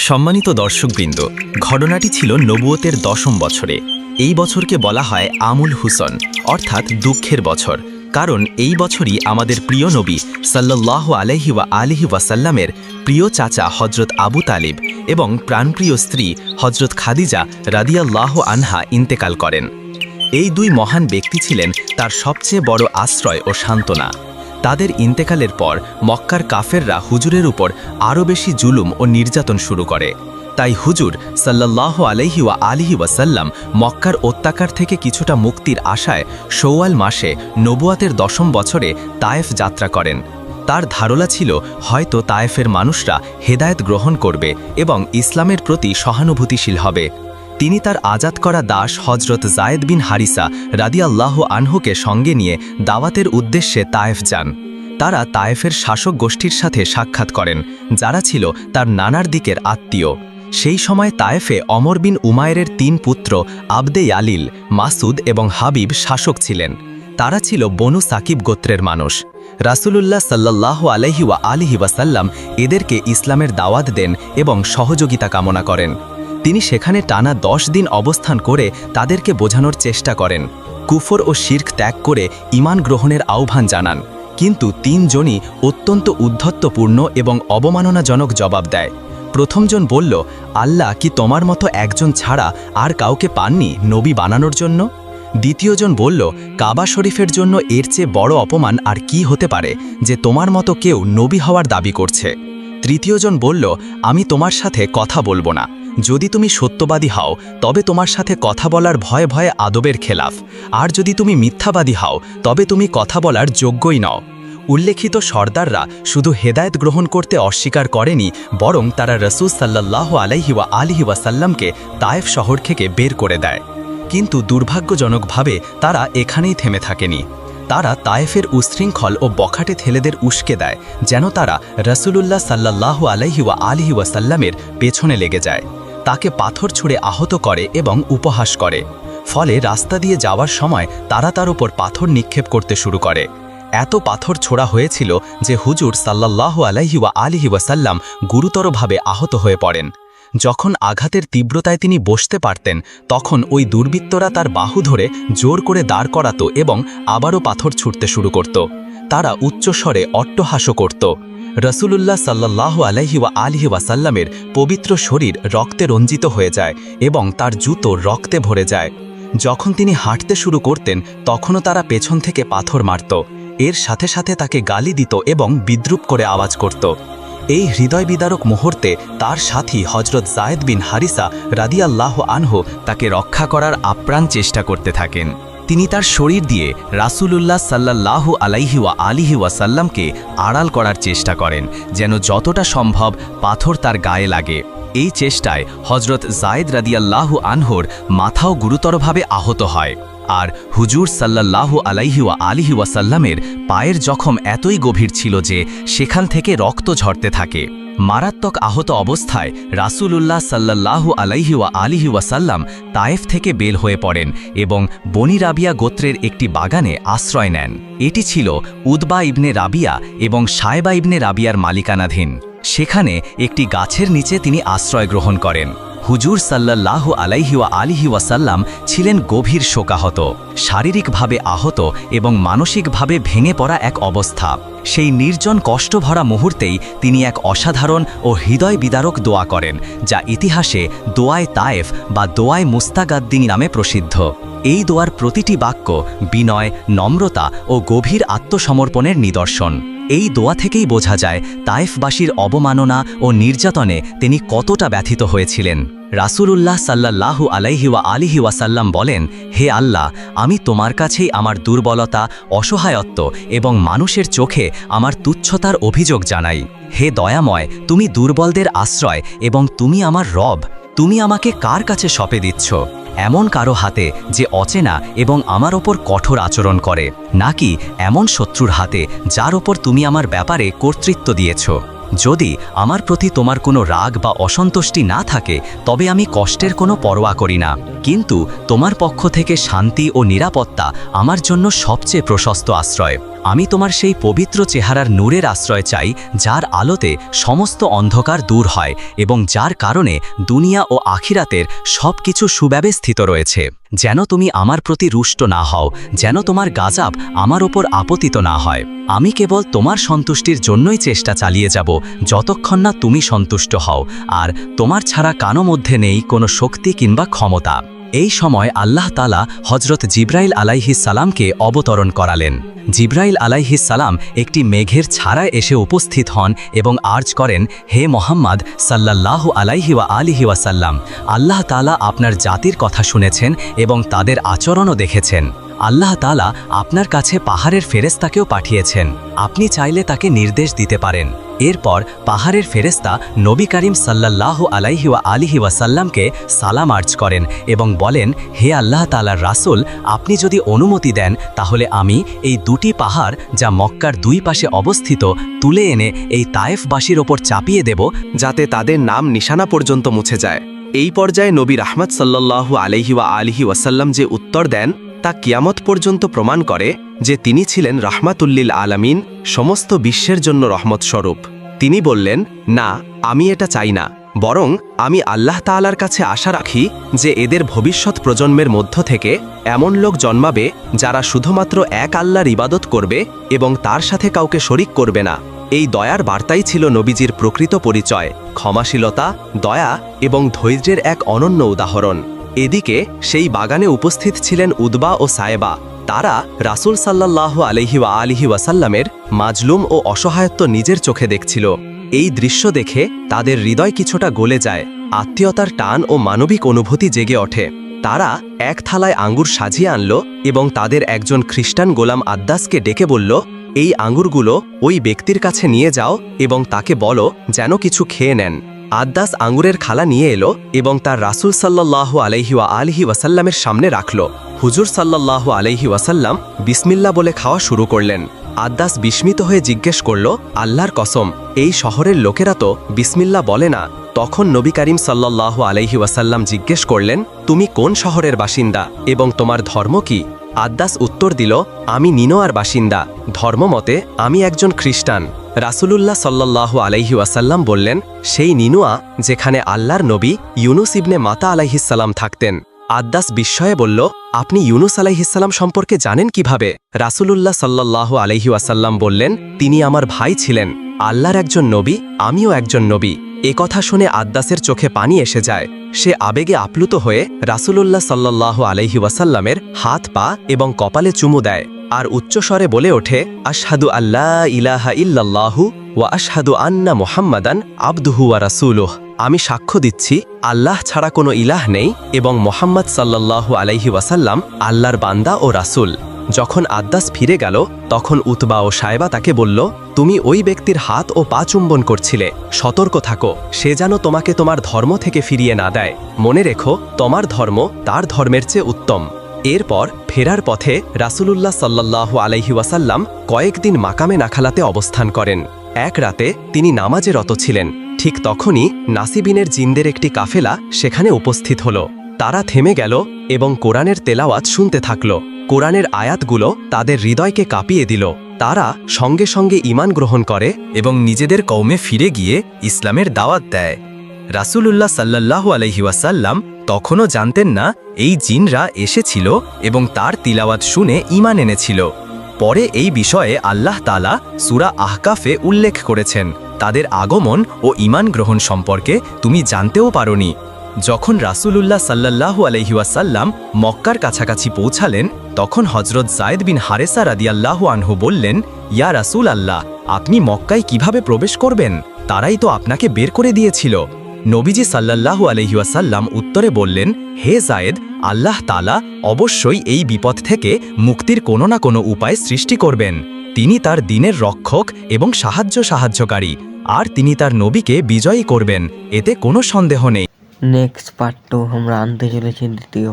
সম্মানিত দর্শকবৃন্দ, ঘটনাটি ছিল নবুয়তের ১০ম বছরে। এই বছরকে বলা হয় আমুল হুসন, অর্থাৎ দুঃখের বছর। কারণ এই বছরই আমাদের প্রিয় নবী সাল্লাল্লাহু আলাইহি ওয়া আলিহি ওয়াসাল্লামের প্রিয় চাচা হজরত আবু তালিব এবং প্রাণপ্রিয় স্ত্রী হজরত খাদিজা রাদিয়াল্লাহু আনহা ইন্তেকাল করেন। এই দুই মহান ব্যক্তি ছিলেন তার সবচেয়ে বড় আশ্রয় ও সান্ত্বনা। তাদের ইন্তেকালের পর মক্কার কাফেররা হুজুরের উপর আরও বেশি জুলুম ও নির্যাতন শুরু করে। তাই হুজুর সাল্লাল্লাহু আলাইহি ওয়া আলিহি ওয়াসাল্লাম মক্কার অত্যাচার থেকে কিছুটা মুক্তির আশায় শওয়াল মাসে নবুয়াতের ১০ম বছরে তায়েফ যাত্রা করেন। তার ধারণা ছিল হয়তো তায়েফের মানুষরা হেদায়েত গ্রহণ করবে এবং ইসলামের প্রতি সহানুভূতিশীল হবে। তিনি তার আজাদ করা দাস হজরত জায়েদ বিন হারিসা রাদিয়াল্লাহু আনহুকে সঙ্গে নিয়ে দাওয়াতের উদ্দেশ্যে তায়েফ যান। তারা তায়েফের শাসক গোষ্ঠীর সাথে সাক্ষাৎ করেন, যারা ছিল তার নানার দিকের আত্মীয়। সেই সময় তায়েফে অমর বিন উমায়েরের ৩ পুত্র আবদে ইয়ালিল, মাসুদ এবং হাবিব শাসক ছিলেন। তারা ছিল বনু সাকিব গোত্রের মানুষ। রাসূলুল্লাহ সাল্লাল্লাহু আলাইহি ওয়া আলিহি ওয়াসাল্লাম এদেরকে ইসলামের দাওয়াত দেন এবং সহযোগিতা কামনা করেন। তিনি সেখানে টানা ১০ দিন অবস্থান করে তাদেরকে বোঝানোর চেষ্টা করেন, কুফর ও শিরক ত্যাগ করে ঈমান গ্রহণের আহ্বান জানান। কিন্তু ৩ জনই অত্যন্ত উদ্ধত্তপূর্ণ এবং অবমাননাজনক জবাব দেয়। প্রথমজন বলল, আল্লাহ কি তোমার মতো একজন ছাড়া আর কাউকে পাননি নবী বানানোর জন্য? দ্বিতীয়জন বলল, কাবা শরীফের জন্য এর চেয়ে বড় অপমান আর কি হতে পারে যে তোমার মতো কেউ নবী হওয়ার দাবি করছে? তৃতীয়জন বলল, আমি তোমার সাথে কথা বলবো না। যদি তুমি সত্যবাদী হও তবে তোমার সাথে কথা বলার ভয়ে ভয়ে আদবের খেলাফ, আর যদি তুমি মিথ্যাবাদী হও তবে তুমি কথা বলার যোগ্যই নও। উল্লেখিত সর্দাররা শুধু হেদায়েত গ্রহণ করতে অস্বীকার করেনি, বরং তারা রাসূল সাল্লাল্লাহু আলাইহি ওয়া আলিহি ওয়াসাল্লামকে তায়েফ শহর থেকে বের করে দেয়। কিন্তু দুর্ভাগ্যজনকভাবে তারা এখানেই থেমে থাকেনি। তারা তায়েফের উশৃঙ্খল ও বখাটে ছেলেদের উস্কে দেয়, যেন তারা রাসূলুল্লাহ সাল্লাল্লাহু আলাইহি ওয়া আলিহি ওয়াসাল্লামের পেছনে লেগে যায়। তাকে পাথর ছুঁড়ে আহত করে এবং উপহাস করে। ফলে রাস্তা দিয়ে যাওয়ার সময় তারা তার উপর পাথর নিক্ষেপ করতে শুরু করে। এত পাথর ছোড়া হয়েছিল যে হুজুর সাল্লাল্লাহু আলাইহি ওয়া আলিহি ওয়াসাল্লাম গুরুতরভাবে আহত হয়ে পড়েন। যখন আঘাতের তীব্রতায় তিনি বসতে পারতেন, তখন ওই দুর্বৃত্তরা তার বাহু ধরে জোর করে দাঁড় করাতো এবং আবারও পাথর ছুঁড়তে শুরু করত। তারা উচ্চস্বরে অট্টহাস্য করত। রাসূলুল্লাহ সাল্লাল্লাহু আলাইহি ওয়া আলিহি ওয়াসাল্লামের পবিত্র শরীর রক্তে রঞ্জিত হয়ে যায় এবং তার জুতো রক্তে ভরে যায়। যখন তিনি হাঁটতে শুরু করতেন, তখনও তারা পেছন থেকে পাথর মারত। এর সাথে সাথে তাকে গালি দিত এবং বিদ্রূপ করে আওয়াজ করত। এই হৃদয় বিদারক মুহূর্তে তার সাথী হজরত জায়েদ বিন হারিসা রাদিয়াল্লাহু আনহু তাকে রক্ষা করার আপ্রাণ চেষ্টা করতে থাকেন। তিনি তার শরীর দিয়ে রাসূলুল্লাহ সাল্লাল্লাহু আলাইহি ওয়া আলিহি ওয়াসাল্লামকে আড়াল করার চেষ্টা করেন, যেন যতটা সম্ভব পাথর তার গায়ে লাগে। এই চেষ্টায় হজরত জায়েদ রাদিয়াল্লাহু আনহুর মাথাও গুরুতরভাবে আহত হয়। আর হুজুর সাল্লাল্লাহু আলাইহি ওয়া আলিহি ওয়াসাল্লামের পায়ের জখম এতই গভীর ছিল যে সেখান থেকে রক্ত ঝরতে থাকে। মারাত্মক আহত অবস্থায় রাসূলুল্লাহ সাল্লাল্লাহু আলাইহি ওয়া আলিহি ওয়াসাল্লাম তায়েফ থেকে বের হয়ে পড়েন এবং বনি রাবিয়া গোত্রের একটি বাগানে আশ্রয় নেন। এটি ছিল উতবা ইবনে রাবিয়া এবং সায়বা ইবনে রাবিয়ার মালিকানাধীন। সেখানে একটি গাছের নিচে তিনি আশ্রয় গ্রহণ করেন। হুজুর সাল্লাল্লাহু আলাইহি ওয়া আলিহি ওয়াসাল্লাম ছিলেন গভীর শোকাহত, শারীরিকভাবে আহত এবং মানসিকভাবে ভেঙে পড়া এক অবস্থা। সেই নির্জন কষ্টভরা মুহূর্তেই তিনি এক অসাধারণ ও হৃদয় বিদারক দোয়া করেন, যা ইতিহাসে দোয়ায়ে তায়েফ বা দোয়ায়ে মুস্তাগাদ্দিন নামে প্রসিদ্ধ। এই দোয়ার প্রতিটি বাক্য বিনয়, নম্রতা ও গভীর আত্মসমর্পণের নিদর্শন। এই দোয়া থেকেই বোঝা যায় তায়েফবাসীর অবমাননা ও নির্যাতনে তিনি কতটা ব্যথিত হয়েছিলেন। রাসূলুল্লাহ সাল্লাল্লাহু আলাইহি ওয়া আলিহি ওয়াসাল্লাম বলেন, হে আল্লাহ, আমি তোমার কাছেই আমার দুর্বলতা, অসহায়ত্ব এবং মানুষের চোখে আমার তুচ্ছতার অভিযোগ জানাই। হে দয়াময়, তুমি দুর্বলদের আশ্রয় এবং তুমি আমার রব। তুমি আমাকে কার কাছে সঁপে দিচ্ছ? এমন কারো হাতে যে অচেনা এবং আমার ওপর কঠোর আচরণ করে, নাকি এমন শত্রুর হাতে যার ওপর তুমি আমার ব্যাপারে কর্তৃত্ব দিয়েছ? যদি আমার প্রতি তোমার কোনো রাগ বা অসন্তুষ্টি না থাকে, তবে আমি কষ্টের কোনো পরোয়া করি না। কিন্তু তোমার পক্ষ থেকে শান্তি ও নিরাপত্তা আমার জন্য সবচেয়ে প্রশস্ত আশ্রয়। আমি তোমার সেই পবিত্র চেহারার নূরের আশ্রয় চাই, যার আলোতে সমস্ত অন্ধকার দূর হয় এবং যার কারণে দুনিয়া ও আখিরাতের সব কিছু সুব্যবস্থিত রয়েছে। যেন তুমি আমার প্রতি রুষ্ট না হও, যেন তোমার গাজাব আমার ওপর আপতিত না হয়। আমি কেবল তোমার সন্তুষ্টির জন্যই চেষ্টা চালিয়ে যাব, যতক্ষণ না তুমি সন্তুষ্ট হও, আর তোমার ছাড়া কারো মধ্যে নেই কোনো শক্তি কিংবা ক্ষমতা। এই সময় আল্লাহ তাআলা হজরত জিব্রাইল আলাইহিস সালামকে অবতরণ করালেন। জিব্রাইল আলাইহিস সালাম একটি মেঘের ছায়ায় এসে উপস্থিত হন এবং আর্জ করেন, হে মোহাম্মদ সাল্লাল্লাহু আলাইহি ওয়া আলিহি ওয়াসাল্লাম, আল্লাহ তাআলা আপনার জাতির কথা শুনেছেন এবং তাদের আচরণও দেখেছেন। আল্লাহ তাআলা আপনার কাছে পাহাড়ের ফেরেশতাকেও পাঠিয়েছেন, আপনি চাইলে তাকে নির্দেশ দিতে পারেন। এরপর পাহাড়ের ফেরেশতা নবী করিম সাল্লাল্লাহু আলাইহি ওয়া আলিহি ওয়াসাল্লামকে সালাম আর্জ করেন এবং বলেন, হে আল্লাহ তাআলার রাসূল, আপনি যদি অনুমতি দেন তাহলে আমি এই দুটি পাহাড় যা মক্কার দুই পাশে অবস্থিত তুলে এনে এই তায়েফবাসীর ওপর চাপিয়ে দেব, যাতে তাদের নাম নিশানা পর্যন্ত মুছে যায়। এই পর্যায়ে নবী রাহমাত সাল্লাল্লাহু আলাইহি ওয়া আলিহি ওয়াসাল্লাম যে উত্তর দেন তা কিয়ামত পর্যন্ত প্রমাণ করে যে তিনি ছিলেন রাহমাতুল্লিল আলামিন, সমস্ত বিশ্বের জন্য রহমত স্বরূপ। তিনি বললেন, না, আমি এটা চাই না, বরং আমি আল্লাহ তাআলার কাছে আশা রাখি যে এদের ভবিষ্যৎ প্রজন্মের মধ্য থেকে এমন লোক জন্মাবে যারা শুধুমাত্র এক আল্লাহর ইবাদত করবে এবং তার সাথে কাউকে শরিক করবে না। এই দয়ার বার্তাই ছিল নবীজির প্রকৃত পরিচয়, ক্ষমাশীলতা, দয়া এবং ধৈর্যের এক অনন্য উদাহরণ। এদিকে সেই বাগানে উপস্থিত ছিলেন উদবা ও সায়েবা। তারা রাসূল সাল্লাল্লাহু আলাইহি ওয়া আলিহি ওয়াসাল্লামের মাজলুম ও অসহায়ত্ব নিজের চোখে দেখছিল। এই দৃশ্য দেখে তাদের হৃদয় কিছুটা গলে যায়, আত্মীয়তার টান ও মানবিক অনুভূতি জেগে ওঠে। তারা এক থালায় আঙ্গুর সাজিয়ে আনল এবং তাদের একজন খ্রিস্টান গোলাম আদ্দাসকে ডেকে বলল, এই আঙ্গুরগুলো ওই ব্যক্তির কাছে নিয়ে যাও এবং তাকে বলো যেন কিছু খেয়ে নেন। আদ্দাস আঙ্গুরের খালা নিয়ে এলো এবং তার রাসূল সাল্লাল্লাহু আলাইহি ওয়া আলিহি ওয়াসাল্লামের সামনে রাখল। হুজুর সাল্লাল্লাহু আলাইহি ওয়াসাল্লাম বিসমিল্লাহ বলে খাওয়া শুরু করলেন। আদ্দাস বিস্মিত হয়ে জিজ্ঞেস করল, আল্লাহর কসম, এই শহরের লোকেরা তো বিসমিল্লাহ বলে না। তখন নবী করিম সাল্লাল্লাহু আলাইহি ওয়াসাল্লাম জিজ্ঞেস করলেন, তুমি কোন শহরের বাসিন্দা এবং তোমার ধর্ম কি? আদ্দাস উত্তর দিল, আমি নিনোয়ার বাসিন্দা, ধর্মমতে আমি একজন খ্রিস্টান। রাসূলুল্লাহ সাল্লাল্লাহু আলাইহি ওয়াসাল্লাম বললেন, সেই নিনোয়া যেখানে আল্লাহর নবী ইউনুস ইবনে মাতা আলাইহিস সালাম থাকতেন। আদ্দাস বিস্ময়ে বলল, আপনি ইউনুস আলাইহিস সালাম সম্পর্কে জানেন কিভাবে? রাসূলুল্লাহ সাল্লাল্লাহু আলাইহি ওয়াসাল্লাম বললেন, তিনি আমার ভাই ছিলেন, আল্লাহর একজন নবী, আমিও একজন নবী। এ কথা শুনে আদ্দাসের চোখে পানি এসে যায়। সে আবেগে আপ্লুত হয়ে রাসূলুল্লাহ সাল্লাল্লাহু আলাইহি ওয়াসাল্লামের হাত, পা এবং কপালে চুমু দেয় আর উচ্চস্বরে বলে ওঠে, আশহাদু আল্লা ইলাহা ইল্লাল্লাহু ওয়া আশহাদু আন্না মুহাম্মাদান আবদুহু ওয়া রাসূলুহু। আমি সাক্ষ্য দিচ্ছি আল্লাহ ছাড়া কোনো ইলাহ নেই এবং মুহাম্মদ সাল্লাল্লাহু আলাইহি ওয়াসাল্লাম আল্লাহর বান্দা ও রাসূল। যখন আদ্দাস ফিরে গেল তখন উতবা ও সায়েবা তাকে বলল, তুমি ওই ব্যক্তির হাত ও পা চুম্বন করছিলে, সতর্ক থাকো, সে যেন তোমাকে তোমার ধর্ম থেকে ফিরিয়ে না দেয়। মনে রেখো, তোমার ধর্ম তার ধর্মের চেয়ে উত্তম। এরপর ফেরার পথে রাসূলুল্লাহ সাল্লাল্লাহু আলাইহি ওয়াসাল্লাম কয়েকদিন মাকামে নাখালাতে অবস্থান করেন। এক রাতে তিনি নামাজে রত ছিলেন। ঠিক তখনই নাসিবিনের জিনদের একটি কাফেলা সেখানে উপস্থিত হলো। তারা থেমে গেল এবং কোরআনের তেলাওয়াত শুনতে থাকল। কোরআনের আয়াতগুলো তাদের হৃদয়কে কাঁপিয়ে দিল। তারা সঙ্গে সঙ্গে ঈমান গ্রহণ করে এবং নিজেদের কওমে ফিরে গিয়ে ইসলামের দাওয়াত দেয়। রাসূলুল্লাহ সাল্লাল্লাহু আলাইহি ওয়াসাল্লাম তখনও জানতেন না এই জিনরা এসেছিল এবং তার তিলাওয়াত শুনে ঈমান এনেছিল। পরে এই বিষয়ে আল্লাহ তাআলা সূরা আহকাফে উল্লেখ করেছেন, তাদের আগমন ও ঈমান গ্রহণ সম্পর্কে তুমি জানতেও পারোনি। যখন রাসূলুল্লাহ সাল্লাল্লাহু আলাইহি ওয়াসাল্লাম মক্কার কাছাকাছি পৌঁছালেন তখন হযরত যায়েদ বিন হারেসা রাদিয়াল্লাহু আনহু বললেন, ইয়া রাসূল আল্লাহ, আপনি মক্কায় কিভাবে প্রবেশ করবেন? তারাই তো আপনাকে বের করে দিয়েছিল। নবীজি সাল্লাল্লাহু আলাইহি ওয়াসাল্লাম উত্তরে বললেন, হে যায়েদ, আল্লাহ তাআলা অবশ্যই এই বিপদ থেকে মুক্তির কোনো না কোনো উপায় সৃষ্টি করবেন। তিনি তার দ্বীনের রক্ষক এবং সাহায্যকারী, আর তিনি তার নবীকে বিজয়ী করবেন, এতে কোনো সন্দেহ নেই। নেক্সট পার্ট 2 আমরা আনতে চলেছি দ্বিতীয়